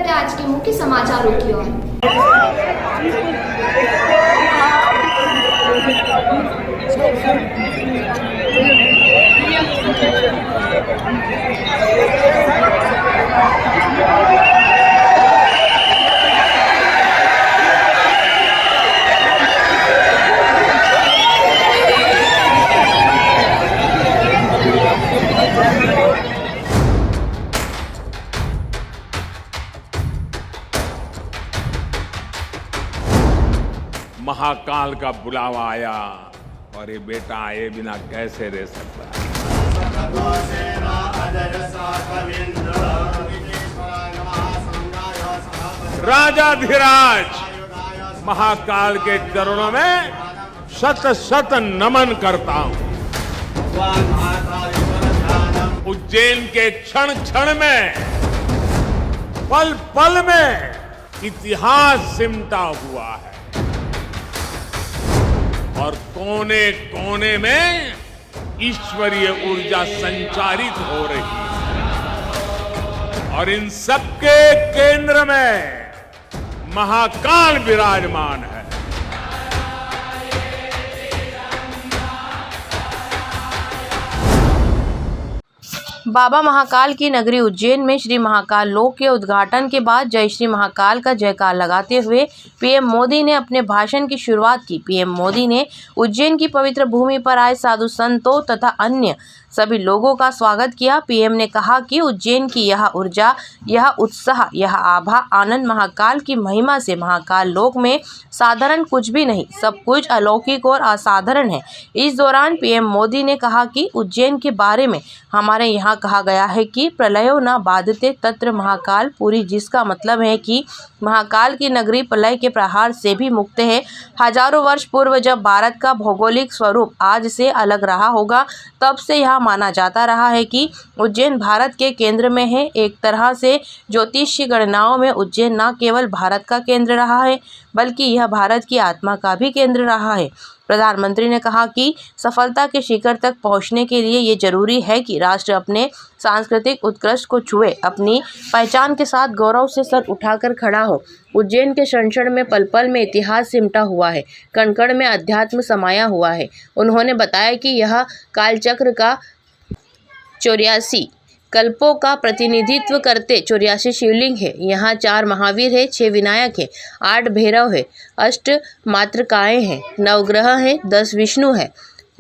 करते हैं आज के मुख्य समाचारों की ओर। महाकाल का बुलावा आया और ये बेटा आए बिना कैसे रह सकता है। राजाधिराज महाकाल के चरणों में शत शत नमन करता हूं। उज्जैन के क्षण क्षण में, पल पल में इतिहास सिमटा हुआ है और कोने कोने में ईश्वरीय ऊर्जा संचारित हो रही है और इन सबके केंद्र में महाकाल विराजमान है। बाबा महाकाल की नगरी उज्जैन में श्री महाकाल लोक के उद्घाटन के बाद जय श्री महाकाल का जयकार लगाते हुए पीएम मोदी ने अपने भाषण की शुरुआत की। पीएम मोदी ने उज्जैन की पवित्र भूमि पर आए साधु संतों तथा अन्य सभी लोगों का स्वागत किया। पीएम ने कहा कि उज्जैन की यह ऊर्जा, यह उत्साह, यह आभा, आनंद महाकाल की महिमा से महाकाल लोक में साधारण कुछ भी नहीं, सब कुछ अलौकिक और असाधारण है। इस दौरान पीएम मोदी ने कहा कि उज्जैन के बारे में हमारे यहाँ कहा गया है कि प्रलयो न बाधते तत्र महाकाल पुरी, जिसका मतलब है कि महाकाल की नगरी प्रलय के प्रहार से भी मुक्त है। हजारों वर्ष पूर्व जब भारत का भौगोलिक स्वरूप आज से अलग रहा होगा, तब से यह माना जाता रहा है कि उज्जैन भारत के केंद्र में है। एक तरह से ज्योतिषीय गणनाओं में उज्जैन न केवल भारत का केंद्र रहा है, बल्कि यह भारत की आत्मा का भी केंद्र रहा है। प्रधानमंत्री ने कहा कि सफलता के शिखर तक पहुंचने के लिए ये जरूरी है कि राष्ट्र अपने सांस्कृतिक उत्कृष्ट को छुए, अपनी पहचान के साथ गौरव से सर उठाकर खड़ा हो। उज्जैन के क्षण क्षण में, पल पल में इतिहास सिमटा हुआ है, कण कण में अध्यात्म समाया हुआ है। उन्होंने बताया कि यह कालचक्र का 84 कल्पों का प्रतिनिधित्व करते 84 शिवलिंग है। यहाँ 4 महावीर है, 6 विनायक है, 8 भैरव है, 8 मातृकाएँ हैं, 9 ग्रह हैं, 10 विष्णु है,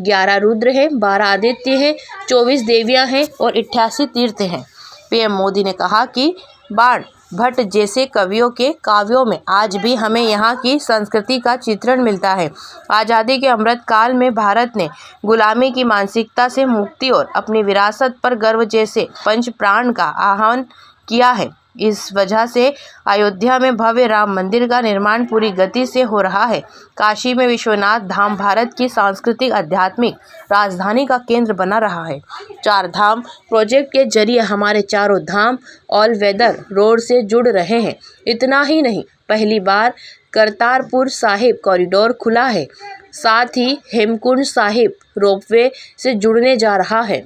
11 रुद्र है, 12 आदित्य है, 24 देवियाँ हैं और 88 तीर्थ हैं। पीएम मोदी ने कहा कि बाण भट्ट जैसे कवियों के काव्यों में आज भी हमें यहाँ की संस्कृति का चित्रण मिलता है। आज़ादी के अमृत काल में भारत ने गुलामी की मानसिकता से मुक्ति और अपनी विरासत पर गर्व जैसे पंच प्राण का आह्वान किया है। इस वजह से अयोध्या में भव्य राम मंदिर का निर्माण पूरी गति से हो रहा है। काशी में विश्वनाथ धाम भारत की सांस्कृतिक आध्यात्मिक राजधानी का केंद्र बना रहा है। 4 धाम प्रोजेक्ट के जरिए हमारे चारों धाम ऑल वेदर रोड से जुड़ रहे हैं। इतना ही नहीं, पहली बार करतारपुर साहिब कॉरिडोर खुला है, साथ ही हेमकुंड साहिब रोपवे से जुड़ने जा रहा है।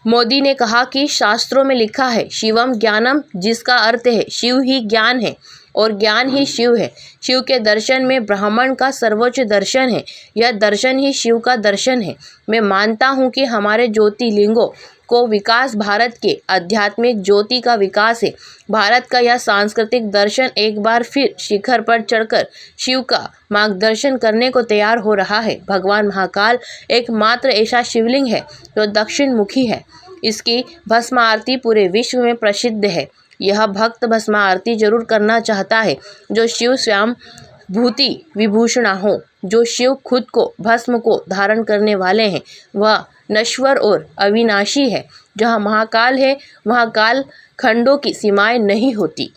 मोदी ने कहा कि शास्त्रों में लिखा है शिवम ज्ञानम, जिसका अर्थ है शिव ही ज्ञान है और ज्ञान ही शिव है। शिव के दर्शन में ब्राह्मण का सर्वोच्च दर्शन है, यह दर्शन ही शिव का दर्शन है। मैं मानता हूँ कि हमारे ज्योतिर्लिंगों को विकास भारत के आध्यात्मिक ज्योति का विकास है। भारत का यह सांस्कृतिक दर्शन एक बार फिर शिखर पर चढ़कर शिव का मार्गदर्शन करने को तैयार हो रहा है। भगवान महाकाल एकमात्र ऐसा शिवलिंग है जो दक्षिण मुखी है। इसकी भस्म आरती पूरे विश्व में प्रसिद्ध है। यह भक्त भस्म आरती जरूर करना चाहता है जो शिव स्वयं भूति विभूषणा हो, जो शिव खुद को भस्म को धारण करने वाले हैं। वह नश्वर और अविनाशी है। जहाँ महाकाल है, वहाँ काल खंडों की सीमाएं नहीं होती।